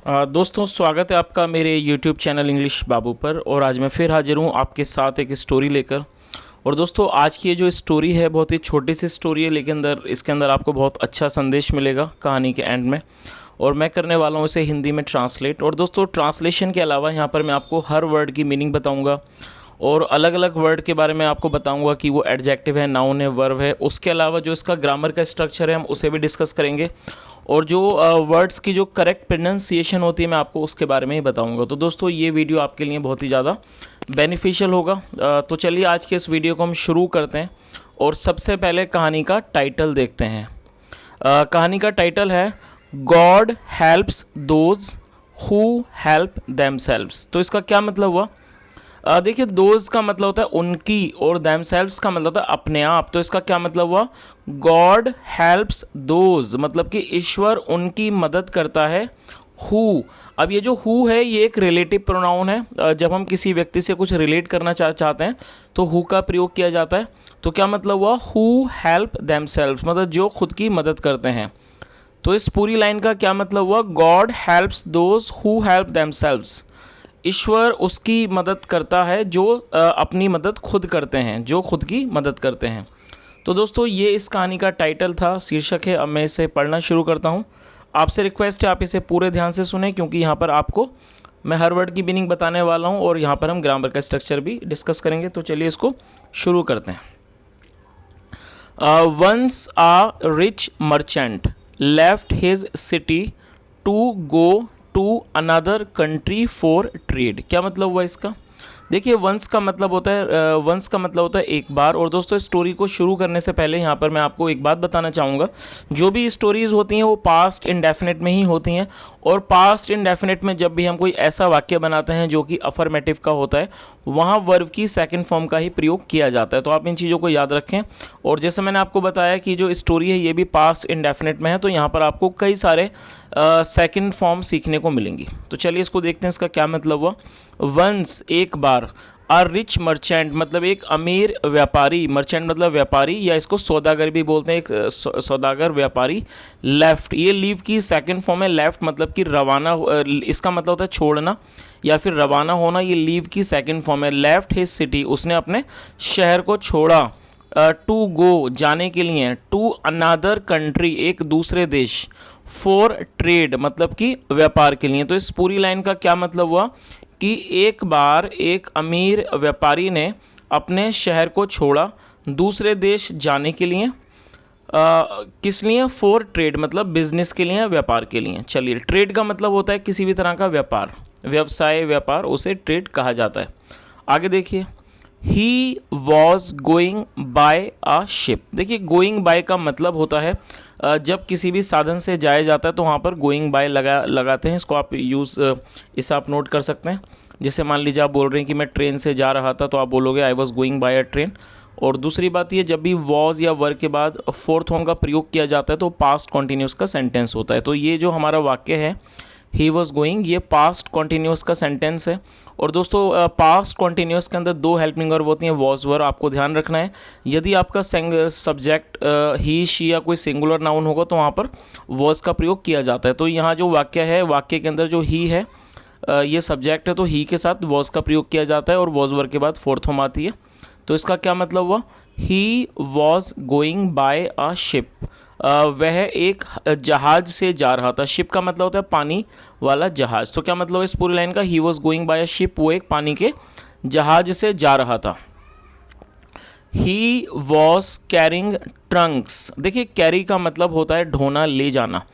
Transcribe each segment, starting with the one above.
दोस्तों स्वागत है आपका मेरे YouTube चैनल इंग्लिश बाबू पर। और आज मैं फिर हाजिर हूँ आपके साथ एक स्टोरी लेकर। और दोस्तों आज की ये जो स्टोरी है बहुत ही छोटी सी स्टोरी है, लेकिन इसके अंदर आपको बहुत अच्छा संदेश मिलेगा कहानी के एंड में। और मैं करने वाला हूँ इसे हिंदी में ट्रांसलेट। और दोस्तों ट्रांसलेशन के अलावा यहाँ पर मैं आपको हर वर्ड की मीनिंग बताऊँगा और अलग अलग वर्ड के बारे में आपको बताऊंगा कि वो एडजेक्टिव है, नाउन है, वर्ब है। उसके अलावा जो इसका ग्रामर का स्ट्रक्चर है हम उसे भी डिस्कस करेंगे। और जो वर्ड्स की जो करेक्ट प्रोनाउंसिएशन होती है मैं आपको उसके बारे में ही बताऊंगा। तो दोस्तों ये वीडियो आपके लिए बहुत ही ज़्यादा बेनिफिशियल होगा। तो चलिए आज के इस वीडियो को हम शुरू करते हैं। और सबसे पहले कहानी का टाइटल देखते हैं। कहानी का टाइटल है God helps those who help themselves. तो इसका क्या मतलब हुआ? देखिए दोज का मतलब होता है उनकी और देमसेल्व्स का मतलब होता है अपने आप। तो इसका क्या मतलब हुआ? गॉड हेल्प्स दोज मतलब कि ईश्वर उनकी मदद करता है। हु, अब ये जो हु है ये एक रिलेटिव प्रोनाउन है। जब हम किसी व्यक्ति से कुछ रिलेट करना चाहते हैं तो हु का प्रयोग किया जाता है। तो क्या मतलब हुआ? हु हेल्प देमसेल्व्स मतलब जो खुद की मदद करते हैं। तो इस पूरी लाइन का क्या मतलब हुआ? God helps those who help themselves, ईश्वर उसकी मदद करता है जो अपनी मदद खुद करते हैं, जो खुद की मदद करते हैं। तो दोस्तों ये इस कहानी का टाइटल था, शीर्षक है। अब मैं इसे पढ़ना शुरू करता हूँ। आपसे रिक्वेस्ट है आप इसे पूरे ध्यान से सुने, क्योंकि यहाँ पर आपको मैं हर वर्ड की मीनिंग बताने वाला हूँ और यहाँ पर हम ग्रामर का स्ट्रक्चर भी डिस्कस करेंगे। तो चलिए इसको शुरू करते हैं। Once a rich merchant left his city to go to another country for trade. क्या मतलब हुआ इसका? देखिए वंस का मतलब होता है एक बार। और दोस्तों स्टोरी को शुरू करने से पहले यहाँ पर मैं आपको एक बात बताना चाहूँगा। जो भी स्टोरीज़ होती हैं वो पास्ट इंडेफिनिट में ही होती हैं। और पास्ट इंडेफिनिट में जब भी हम कोई ऐसा वाक्य बनाते हैं जो कि अफर्मेटिव का होता है, वहाँ वर्ब की सेकंड फॉर्म का ही प्रयोग किया जाता है। तो आप इन चीज़ों को याद रखें। और जैसे मैंने आपको बताया कि जो स्टोरी है ये भी पास्ट इंडेफिनिट में है, तो यहाँ पर आपको कई सारे सेकंड फॉर्म सीखने को मिलेंगी। तो चलिए इसको देखते हैं, इसका क्या मतलब हुआ। वंस एक बार, अ रिच मर्चेंट मतलब एक अमीर व्यापारी, मर्चेंट मतलब व्यापारी या इसको सौदागर भी बोलते हैं, एक सौदागर व्यापारी। लेफ्ट, ये लीव की सेकंड फॉर्म है। लेफ्ट मतलब कि रवाना, इसका मतलब होता है छोड़ना या फिर रवाना होना। ये लीव की सेकंड फॉर्म है। लेफ्ट हिज सिटी, उसने अपने शहर को छोड़ा। टू गो जाने के लिए, टू अनदर कंट्री एक दूसरे देश, फॉर ट्रेड मतलब कि व्यापार के लिए। तो इस पूरी लाइन का क्या मतलब हुआ कि एक बार एक अमीर व्यापारी ने अपने शहर को छोड़ा दूसरे देश जाने के लिए। किस लिए? फॉर ट्रेड मतलब बिजनेस के लिए, व्यापार के लिए। चलिए ट्रेड का मतलब होता है किसी भी तरह का व्यापार, व्यवसाय, व्यापार, उसे ट्रेड कहा जाता है। आगे देखिए, he was going by a ship. देखिए गोइंग बाय का मतलब होता है जब किसी भी साधन से जाया जाता है तो वहाँ पर गोइंग बाय लगाते हैं। इसको आप इसे आप नोट कर सकते हैं। जैसे मान लीजिए आप बोल रहे हैं कि मैं ट्रेन से जा रहा था, तो आप बोलोगे I was going by a train. और दूसरी बात ये, जब भी वॉज या वर के बाद फोर्थ फॉर्म का प्रयोग किया जाता है तो पास्ट कॉन्टिन्यूस का सेंटेंस होता है। तो ये जो हमारा वाक्य है ही वॉज गोइंग, ये पास्ट कॉन्टिन्यूस का सेंटेंस है। और दोस्तों पास्ट कॉन्टिन्यूस के अंदर दो हेल्पिंग वर्ब होती हैं, वॉज वर। आपको ध्यान रखना है यदि आपका सब्जेक्ट ही, शी या कोई सिंगुलर नाउन होगा तो वहाँ पर वॉज का प्रयोग किया जाता है। तो यहाँ जो वाक्य है, वाक्य के अंदर जो ही है ये सब्जेक्ट है, तो ही के साथ वॉज का प्रयोग किया जाता है और वॉज वर के बाद फोर्थ फॉर्म आती है। तो इसका क्या मतलब हुआ? He was going by a ship, वह एक जहाज से जा रहा था। शिप का मतलब होता है पानी वाला जहाज। तो क्या मतलब है इस पूरी लाइन का? He was going by a ship, वो एक पानी के जहाज से जा रहा था। He was carrying Trunks. देखिए कैरी का मतलब होता है ढोना, ले जाना,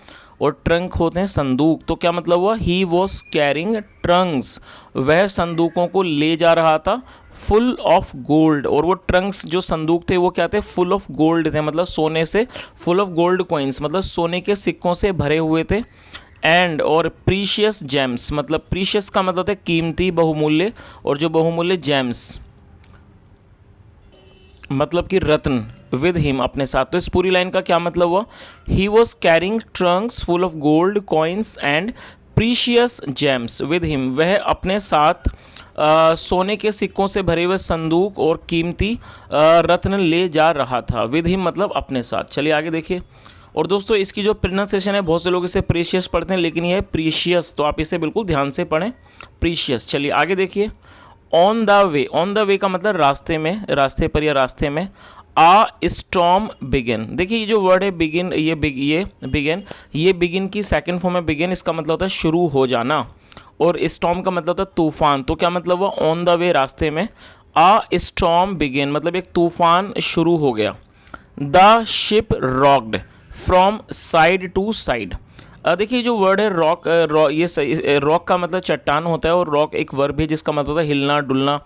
और ट्रंक होते हैं संदूक। तो क्या मतलब हुआ? ही वॉज कैरिंग ट्रंक्स, वह संदूकों को ले जा रहा था। फुल ऑफ गोल्ड, और वो ट्रंक्स जो संदूक थे वो क्या थे? फुल ऑफ गोल्ड थे, मतलब सोने से, फुल ऑफ गोल्ड कॉइन्स मतलब सोने के सिक्कों से भरे हुए थे। एंड, और प्रीशियस जेम्स मतलब प्रीशियस का मतलब है कीमती, बहुमूल्य, और जो बहुमूल्य जेम्स मतलब कि रत्न, विद हिम अपने साथ। तो इस पूरी लाइन का क्या मतलब हुआ? He was carrying Trunks full of gold coins and precious James with him, वह अपने साथ सोने के सिक्कों से भरे हुए संदूक और कीमती रत्न ले जा रहा था। विद हिम मतलब अपने साथ। चलिए आगे देखिए। और दोस्तों इसकी जो प्रोनाउंसिएशन है, बहुत से लोग इसे प्रीशियस पढ़ते हैं, लेकिन ये है प्रीशियस, तो आप इसे बिल्कुल ध्यान से पढ़ें, प्रीशियस। चलिए आगे देखिए, on the way, on the way का मतलब रास्ते में, रास्ते पर या रास्ते में। आ स्टॉर्म बिगिन, देखिए ये जो वर्ड है बिगिन, ये बिगिन, ये बिगिन की सेकंड फॉर्म है बिगिन, इसका मतलब होता है शुरू हो जाना, और स्टॉर्म का मतलब होता है तूफान। तो क्या मतलब हुआ, ऑन द वे रास्ते में, आ स्टॉर्म बिगिन मतलब एक तूफान शुरू हो गया। The ship rocked from side to side. देखिए जो वर्ड है रॉक, ये रॉक का मतलब चट्टान होता है, और रॉक एक वर्ब है जिसका मतलब होता है हिलना डुलना,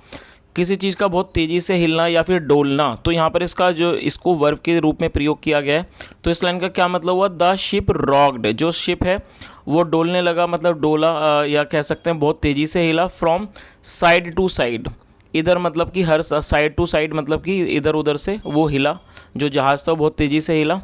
किसी चीज़ का बहुत तेज़ी से हिलना या फिर डोलना। तो यहाँ पर इसका जो इसको वर्ब के रूप में प्रयोग किया गया है। तो इस लाइन का क्या मतलब हुआ, द शिप रॉक्ड, जो शिप है वो डोलने लगा, मतलब डोला, या कह सकते हैं बहुत तेज़ी से हिला। फ्रॉम साइड टू साइड, इधर मतलब कि हर साइड टू साइड मतलब कि इधर उधर से वो हिला, जो जहाज़ था वो बहुत तेज़ी से हिला।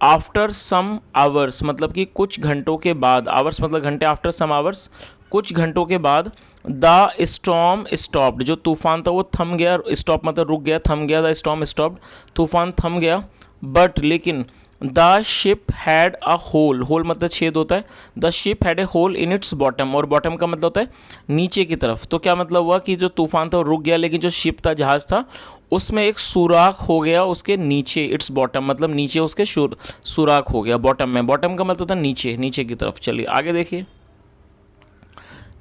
आफ्टर सम आवर्स मतलब कि कुछ घंटों के बाद, आवर्स मतलब घंटे, आफ्टर सम आवर्स कुछ घंटों के बाद। द स्टॉर्म स्टॉप्ड, जो तूफान था वो थम गया, स्टॉप मतलब रुक गया, थम गया, द स्टॉर्म स्टॉप्ड, तूफान थम गया। बट लेकिन the ship had a hole, hole मतलब छेद होता है, the ship had a hole in its bottom, और बॉटम का मतलब होता है नीचे की तरफ। तो क्या मतलब हुआ कि जो तूफान था वो रुक गया, लेकिन जो शिप था, जहाज़ था, उसमें एक सुराख हो गया उसके नीचे, इट्स बॉटम मतलब नीचे उसके सुराख हो गया बॉटम में। बॉटम का मतलब होता है नीचे, नीचे की तरफ। चलिए आगे देखिए,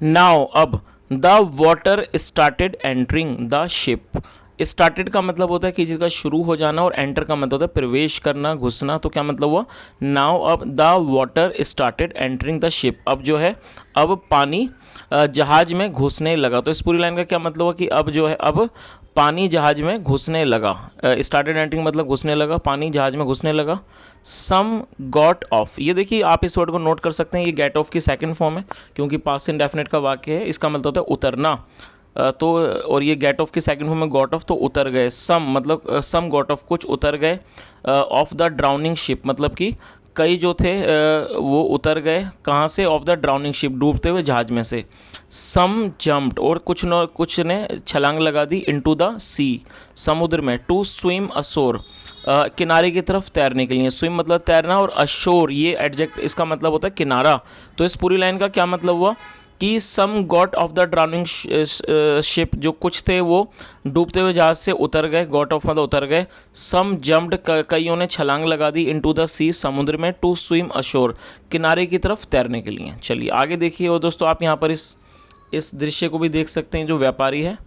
नाउ अब, the water started entering the ship. Started का मतलब होता है किसी चीज़ का शुरू हो जाना, और एंटर का मतलब होता है प्रवेश करना, घुसना। तो क्या मतलब हुआ, नाउ अब the water started entering the ship, अब जो है अब पानी जहाज में घुसने लगा। तो इस पूरी लाइन का क्या मतलब हुआ कि अब जो है अब पानी जहाज में घुसने लगा। स्टार्टेड एंटरिंग मतलब घुसने लगा, पानी जहाज में घुसने लगा। सम गॉट ऑफ, ये देखिए आप इस वर्ड को नोट कर सकते हैं, ये गेट ऑफ की सेकंड फॉर्म है, क्योंकि पास्ट इंडेफिनिट का वाक्य है, इसका मतलब होता है उतरना। तो और ये गेट ऑफ की सेकंड फॉर्म में गॉट ऑफ, तो उतर गए। सम मतलब सम गॉट ऑफ, कुछ उतर गए। ऑफ द ड्राउनिंग शिप मतलब कि कई जो थे वो उतर गए, कहाँ से, ऑफ द ड्राउनिंग शिप, डूबते हुए जहाज में से। सम जम्प्ड, और कुछ ने छलांग लगा दी, इनटू द सी, समुद्र में। टू स्विम अशोर, किनारे की तरफ तैरने के लिए। स्विम मतलब तैरना, और अशोर ये एडजेक्ट, इसका मतलब होता है किनारा। तो इस पूरी लाइन का क्या मतलब हुआ कि some got off the drowning ship, जो कुछ थे वो डूबते हुए जहाज से उतर गए, गॉट ऑफ मतलब उतर गए। सम जम्प्ड, कईयों ने छलांग लगा दी, इनटू द सी, समुद्र में। टू स्विम अशोर, किनारे की तरफ तैरने के लिए। चलिए आगे देखिए, और दोस्तों आप यहाँ पर इस दृश्य को भी देख सकते हैं, जो व्यापारी है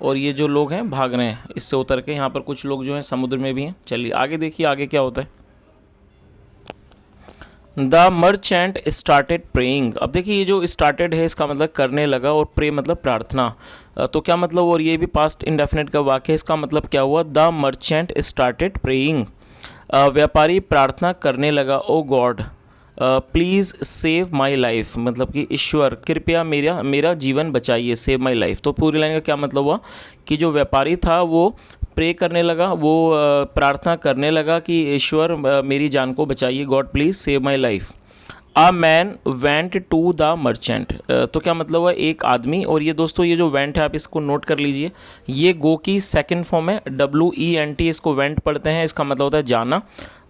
और ये जो लोग हैं भाग रहे हैं इससे उतर के। यहाँ पर कुछ लोग जो हैं समुद्र में भी हैं। चलिए आगे देखिए, आगे क्या होता है। द मर्चेंट स्टार्टेड प्रेइंग, अब देखिए ये जो स्टार्टेड है इसका मतलब करने लगा, और प्रे मतलब प्रार्थना। तो क्या मतलब, और ये भी पास्ट इंडेफिनिट का वाक्य है, इसका मतलब क्या हुआ, द मर्चेंट स्टार्टेड प्रेइंग, व्यापारी प्रार्थना करने लगा। O God please save my life, मतलब कि ईश्वर कृपया मेरा जीवन बचाइए, सेव माई लाइफ। तो पूरी लाइन का क्या मतलब हुआ कि जो व्यापारी था वो प्रे करने लगा, वो प्रार्थना करने लगा कि ईश्वर मेरी जान को बचाइए, god please save my life. A man went to the merchant, तो क्या मतलब हुआ, एक आदमी। और ये दोस्तों ये जो वेंट है आप इसको नोट कर लीजिए, ये गो की सेकंड फॉर्म है, WENT, इसको वेंट पढ़ते हैं, इसका मतलब होता है जाना।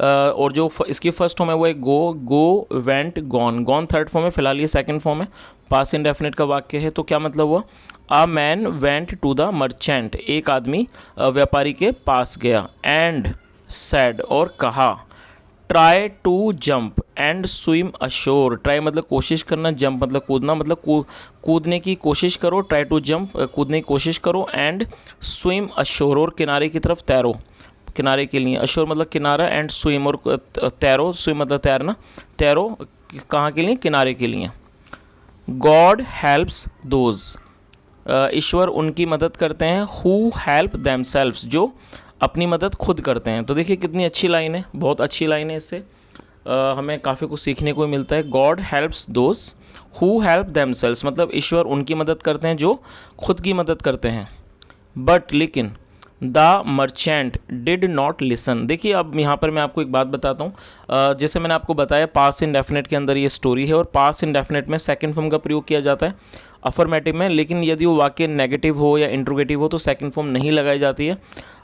और जो इसकी फर्स्ट फॉर्म है वो है go went gone, gone third form है, फिलहाल ये सेकंड फॉर्म है, पास्ट इंडेफिनिट का वाक्य है। तो क्या मतलब हुआ, a man went to the merchant, एक आदमी व्यापारी के पास गया। एंड सैड, और कहा, try to jump and swim ashore, try मतलब कोशिश करना, जंप मतलब कूदना, मतलब कूदने की कोशिश करो, ट्राई टू जंप कूदने की कोशिश करो, एंड स्विम अशोर, और किनारे की तरफ तैरो, किनारे के लिए। अशोर मतलब किनारा, एंड स्विम और तैरो, स्विम मतलब तैरना, तैरो कहाँ के लिए, किनारे के लिए। गॉड हेल्प्स दोज, ईश्वर उनकी मदद करते हैं, हु हेल्प देमसेल्व्स, जो अपनी मदद खुद करते हैं। तो देखिए कितनी अच्छी लाइन है, बहुत अच्छी लाइन है, इससे हमें काफ़ी कुछ सीखने को मिलता है। God helps those who help themselves, मतलब ईश्वर उनकी मदद करते हैं जो खुद की मदद करते हैं। बट लेकिन the merchant did not listen. देखिए अब यहाँ पर मैं आपको एक बात बताता हूँ, जैसे मैंने आपको बताया पास्ट इंडेफिनिट के अंदर ये स्टोरी है, और पास्ट इंडेफिनिट में सेकंड फॉर्म का प्रयोग किया जाता है अफर्मेटिव में, लेकिन यदि वो वाक्य नेगेटिव हो या इंट्रोगेटिव हो तो सेकंड फॉर्म नहीं लगाई जाती है।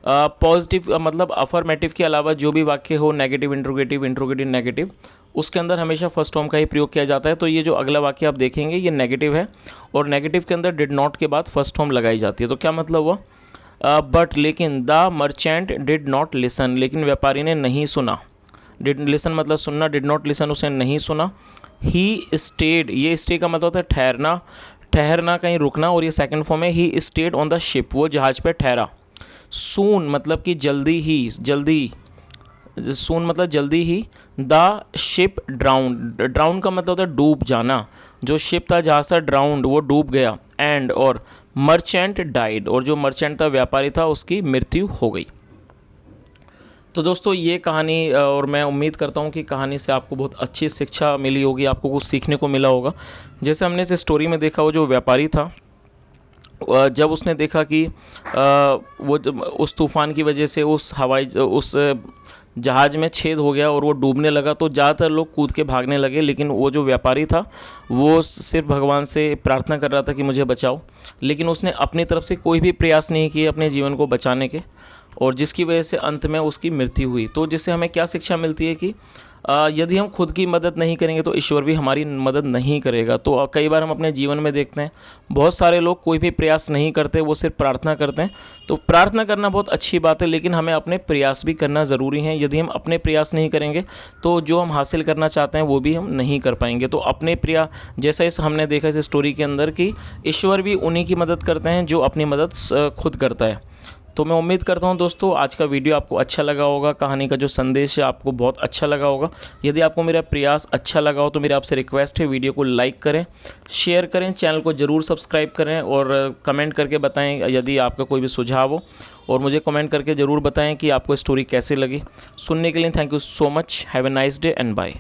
पॉजिटिव मतलब अफर्मेटिव के अलावा जो भी वाक्य हो, नेगेटिव इंट्रोगेटिव, इंट्रोगेटिव नेगेटिव, उसके अंदर हमेशा फर्स्ट फॉर्म का ही प्रयोग किया जाता है। तो ये जो अगला वाक्य आप देखेंगे ये नेगेटिव है, और नेगेटिव के अंदर डिड नॉट के बाद फर्स्ट फॉर्म लगाई जाती है। तो क्या मतलब हुआ, बट लेकिन the merchant did not listen, लेकिन व्यापारी ने नहीं सुना। डिड लिसन मतलब सुनना, डिड नॉट लिसन उसे नहीं सुना। ही स्टेड, ये स्टे का मतलब होता है ठहरना, ठहरना कहीं रुकना, और ये सेकंड फॉर्म है he stayed on the ship, वो जहाज पे ठहरा। सून मतलब कि जल्दी ही, जल्दी, सून मतलब जल्दी ही। द शिप ड्राउंड, ड्राउंड का मतलब होता है डूब जाना, जो शिप था जहाज था ड्राउंड वो डूब गया। एंड और मर्चेंट डाइड, और जो मर्चेंट था व्यापारी था उसकी मृत्यु हो गई। तो दोस्तों ये कहानी, और मैं उम्मीद करता हूँ कि कहानी से आपको बहुत अच्छी शिक्षा मिली होगी, आपको कुछ सीखने को मिला होगा। जैसे हमने इस स्टोरी में देखा, वो जो व्यापारी था जब उसने देखा कि वो उस तूफ़ान की वजह से उस जहाज़ में छेद हो गया और वो डूबने लगा, तो ज़्यादातर लोग कूद के भागने लगे, लेकिन वो जो व्यापारी था वो सिर्फ भगवान से प्रार्थना कर रहा था कि मुझे बचाओ, लेकिन उसने अपनी तरफ से कोई भी प्रयास नहीं किए अपने जीवन को बचाने के, और जिसकी वजह से अंत में उसकी मृत्यु हुई। तो जिससे हमें क्या शिक्षा मिलती है कि यदि हम खुद की मदद नहीं करेंगे तो ईश्वर भी हमारी मदद नहीं करेगा। तो कई बार हम अपने जीवन में देखते हैं बहुत सारे लोग कोई भी प्रयास नहीं करते, वो सिर्फ प्रार्थना करते हैं। तो प्रार्थना करना बहुत अच्छी बात है, लेकिन हमें अपने प्रयास भी करना ज़रूरी है। यदि हम अपने प्रयास नहीं करेंगे तो जो हम हासिल करना चाहते हैं वो भी हम नहीं कर पाएंगे। तो अपने प्रयास, जैसा इस हमने देखा इस स्टोरी के अंदर कि ईश्वर भी उन्हीं की मदद करते हैं जो अपनी मदद खुद करता है। तो मैं उम्मीद करता हूं दोस्तों आज का वीडियो आपको अच्छा लगा होगा, कहानी का जो संदेश है आपको बहुत अच्छा लगा होगा। यदि आपको मेरा प्रयास अच्छा लगा हो तो मेरा आपसे रिक्वेस्ट है वीडियो को लाइक करें, शेयर करें, चैनल को ज़रूर सब्सक्राइब करें, और कमेंट करके बताएं यदि आपका कोई भी सुझाव हो, और मुझे कमेंट करके ज़रूर बताएं कि आपको स्टोरी कैसे लगी। सुनने के लिए thank you so much. Have a nice day and bye.